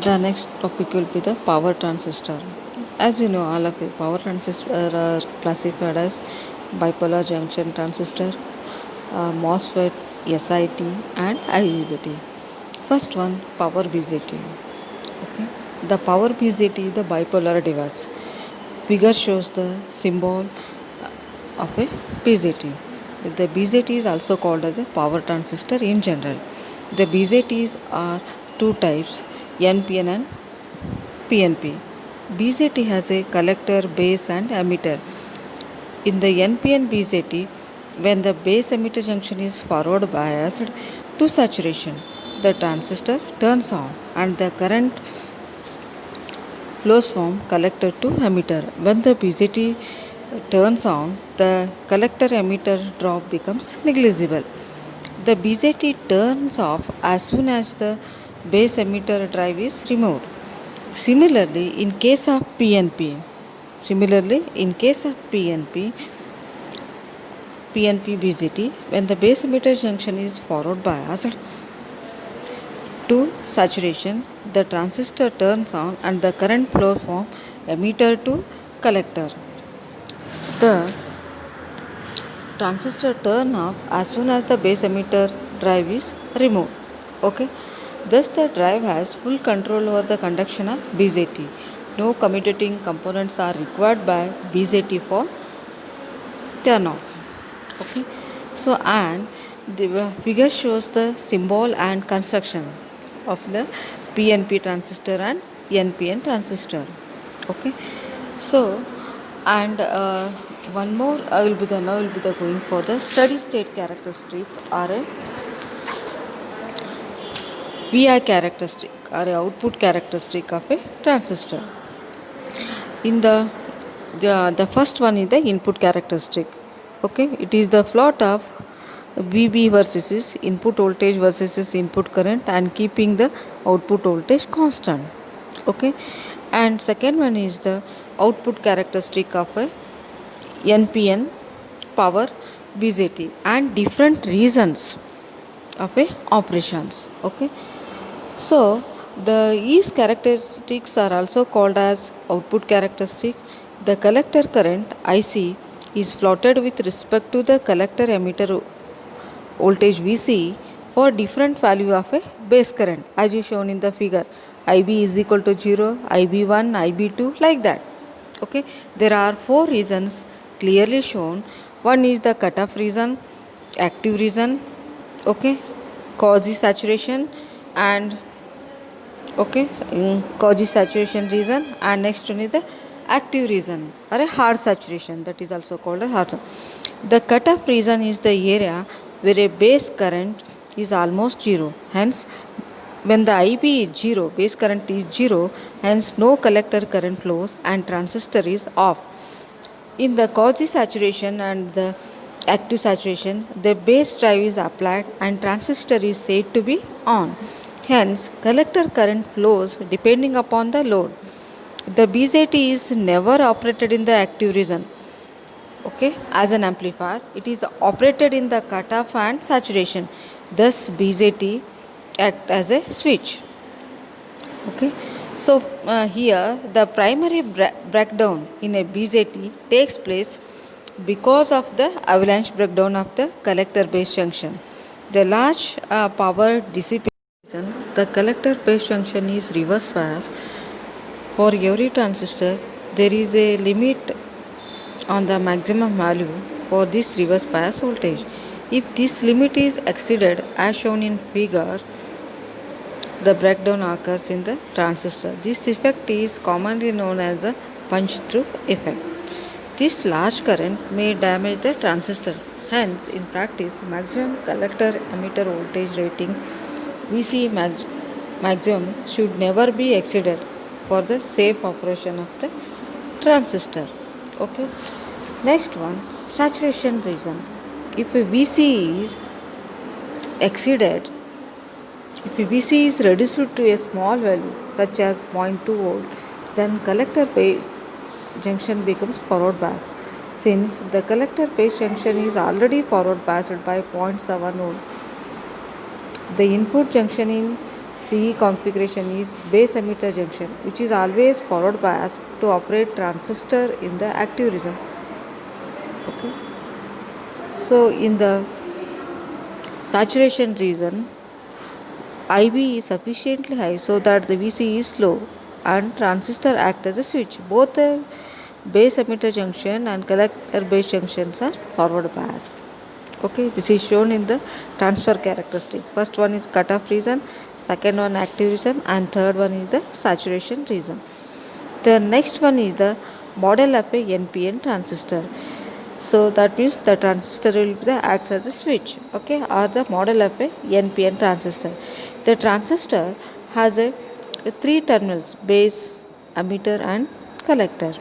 The next topic will be the power transistor. As you know, all of you, power transistor are classified as bipolar junction transistor, MOSFET, SIT, and IGBT. First one, power BJT. Okay, the power BJT, the bipolar device. Figure shows the symbol of a BJT. The BJT is also called as a power transistor in general. The BJTs are two types, NPN and PNP. BJT has a collector, base and emitter. In the NPN BJT, when the base emitter junction is forward biased to saturation, the transistor turns on and the current flows from collector to emitter. When the BJT turns on, the collector emitter drop becomes negligible. The BJT turns off as soon as the base emitter drive is removed. Similarly, in case of PNP, PNP BJT, when the base emitter junction is forward biased to saturation, the transistor turns on and the current flows from emitter to collector. The transistor turn off as soon as the base emitter drive is removed. Okay. Thus, the drive has full control over the conduction of BJT. No commutating components are required by BJT for turn off. Okay. So, and the figure shows the symbol and construction of the PNP transistor and NPN transistor. Okay. So, and one more I will be the now will be the going for the steady state characteristic or a VI characteristic or a output characteristic of a transistor. In the first one is the input characteristic. Okay, it is the plot of VB versus its input voltage versus its input current and keeping the output voltage constant. Okay, and second one is the output characteristic of a NPN power BJT and different reasons of a operations. Okay, so these characteristics are also called as output characteristic. The collector current IC is plotted with respect to the collector emitter voltage VC for different value of a base current as is shown in the figure. IB is equal to 0, IB1, IB2 like that. Okay, there are four reasons clearly shown. One is the cutoff region, active region, okay, quasi saturation and okay, quasi saturation region, and next one is the active region or a hard saturation, that is also called a hard. The cutoff region is the area where a base current is almost zero, hence when the IB is 0, base current is 0, hence no collector current flows and transistor is off. In the quasi saturation and the active saturation, the base drive is applied and transistor is said to be on. Hence, collector current flows depending upon the load. The BJT is never operated in the active region. Okay, as an amplifier, it is operated in the cutoff and saturation. Thus, BJT act as a switch. Okay, so here the primary breakdown in a BJT takes place because of the avalanche breakdown of the collector base junction. The large power dissipation, the collector base junction is reverse bias. For every transistor, there is a limit on the maximum value for this reverse bias voltage. If this limit is exceeded as shown in figure, the breakdown occurs in the transistor. This effect is commonly known as the punch through effect. This large current may damage the transistor. Hence, in practice, maximum collector emitter voltage rating VC maximum should never be exceeded for the safe operation of the transistor. Okay. Next one, saturation region. If a VC is exceeded, if VC is reduced to a small value such as 0.2 volt, then collector base junction becomes forward biased. Since the collector base junction is already forward biased by 0.7 volt, the input junction in CE configuration is base emitter junction, which is always forward bias to operate transistor in the active region. Okay. So in the saturation region, IB is sufficiently high so that the VC is low and transistor act as a switch. Both the base emitter junction and collector base junctions are forward biased. Okay, this is shown in the transfer characteristic. First one is cutoff region, second one active region, and third one is the saturation region. The next one is the model of a NPN transistor. So that means the transistor will be the acts as a switch, okay, or the model of a NPN transistor. The transistor has a three terminals: base, emitter, and collector.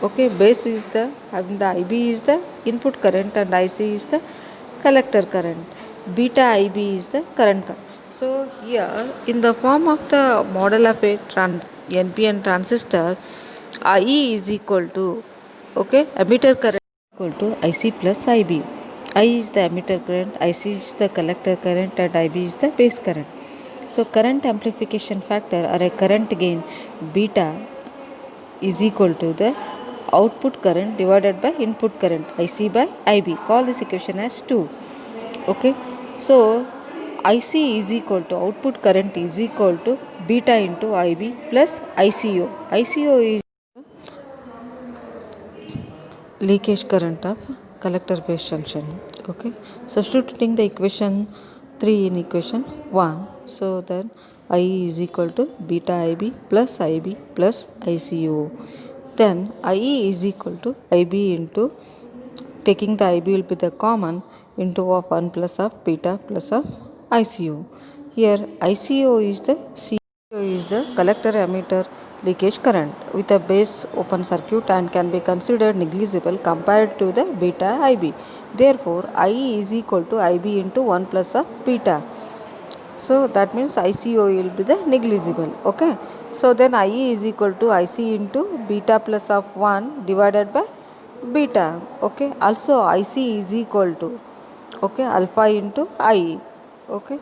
Okay, base is the IB is the input current and IC is the collector current. Beta IB is the current current. So here in the form of the model of a NPN transistor, IE is equal to, okay, emitter current equal to IC plus IB. I is the emitter current, IC is the collector current, and IB is the base current. So current amplification factor or a current gain beta is equal to the output current divided by input current IC by IB. Call this equation as 2. Okay. So IC is equal to output current is equal to beta into IB plus ICO. ICO is leakage current of collector base junction. Okay, substituting the equation 3 in equation 1, so then IE is equal to beta IB plus IB plus ICO. Then IE is equal to IB into, taking the IB will be the common, into of 1 plus of beta plus of ICO. Here ICO is the collector emitter leakage current with a base open circuit and can be considered negligible compared to the beta IB. Therefore, IE is equal to IB into 1 plus of beta. So that means ICO will be the negligible. Okay. So then IE is equal to IC into beta plus of 1 divided by beta. Okay. Also IC is equal to, okay, alpha into IE. Okay.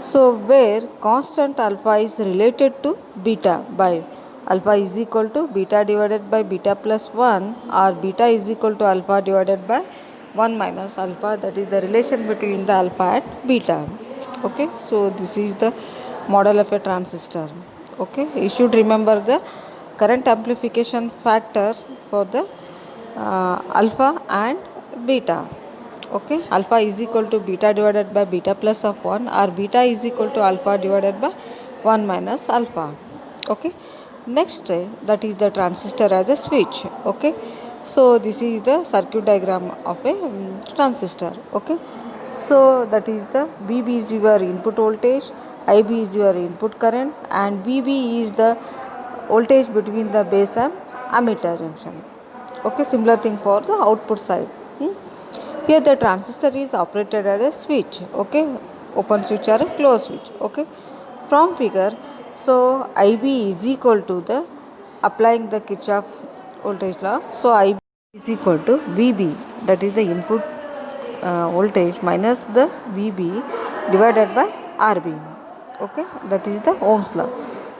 So where constant alpha is related to beta by alpha is equal to beta divided by beta plus 1, or beta is equal to alpha divided by 1 minus alpha, that is the relation between the alpha and beta. Okay, so this is the model of a transistor. Okay, you should remember the current amplification factor for the alpha and beta. Okay, alpha is equal to beta divided by beta plus of 1, or beta is equal to alpha divided by 1 minus alpha. Okay, next that is the transistor as a switch. Okay, so this is the circuit diagram of a transistor. Okay, so that is the VB is your input voltage, IB is your input current, and VB is the voltage between the base and emitter junction. Okay, similar thing for the output side. Here the transistor is operated as a switch. Okay, open switch or a closed switch. Okay, from figure, so IB is equal to the, applying the Kirchhoff voltage law. So IB is equal to VB, that is the input voltage, minus the VB divided by RB. Okay, that is the Ohm's law.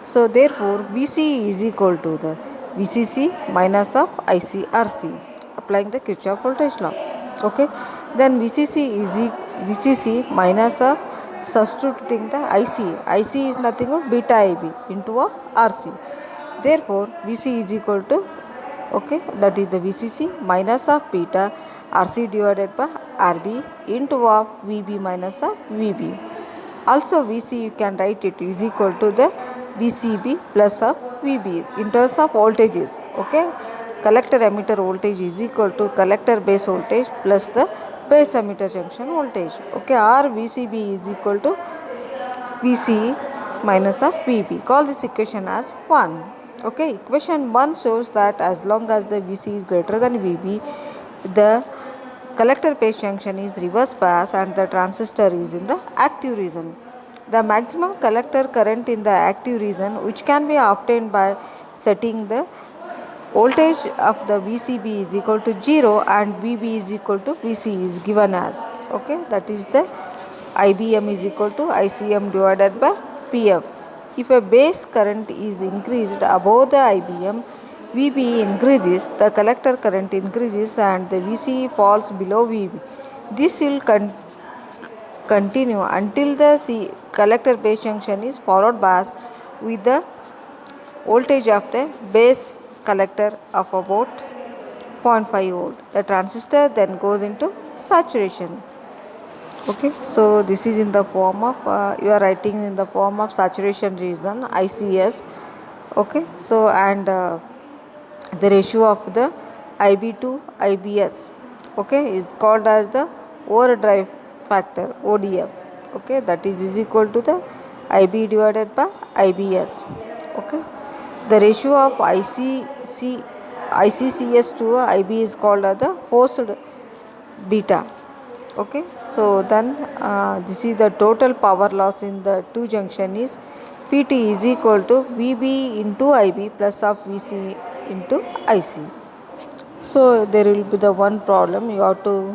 So therefore VC is equal to the VCC minus of ICRC, applying the Kirchhoff voltage law. Okay, then VCC minus of, substituting the IC is nothing but beta IB into of RC. Therefore VC is equal to, okay, that is the VCC minus of beta RC divided by RB into of VB minus of VB. Also VC you can write it is equal to the VCB plus of VB in terms of voltages. Okay, collector emitter voltage is equal to collector base voltage plus the base emitter junction voltage. Okay, or VCB is equal to VC minus of VB. Call this equation as 1. Okay, equation 1 shows that as long as the VC is greater than VB, the collector base junction is reverse bias and the transistor is in the active region. The maximum collector current in the active region, which can be obtained by setting the voltage of the VCB is equal to 0 and VB is equal to VC, is given as, okay, that is the IBM is equal to ICM divided by PF. If a base current is increased above the IBM, VB increases, the collector current increases and the VC falls below VB. This will continue until the collector base junction is followed by with the voltage of the base collector of about 0.5 volt. The transistor then goes into saturation. Okay, so this is in the form of you are writing in the form of saturation region, ICS. Okay, so and the ratio of the IB to IBS, okay, is called as the overdrive factor, ODF. Okay, that is equal to the IB divided by IBS. Okay, the ratio of ICCS to IB is called as the forced beta. Okay, so then this is the total power loss in the two junction is PT is equal to VB into IB plus of VC into IC. So there will be the one problem you have to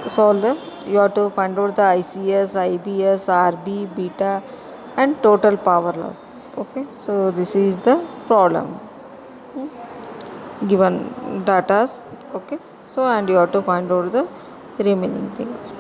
solve them. You have to find out the ICS, IBS, RB, beta and total power loss. Okay, so this is the problem given datas. Okay, so and you have to find out the remaining things.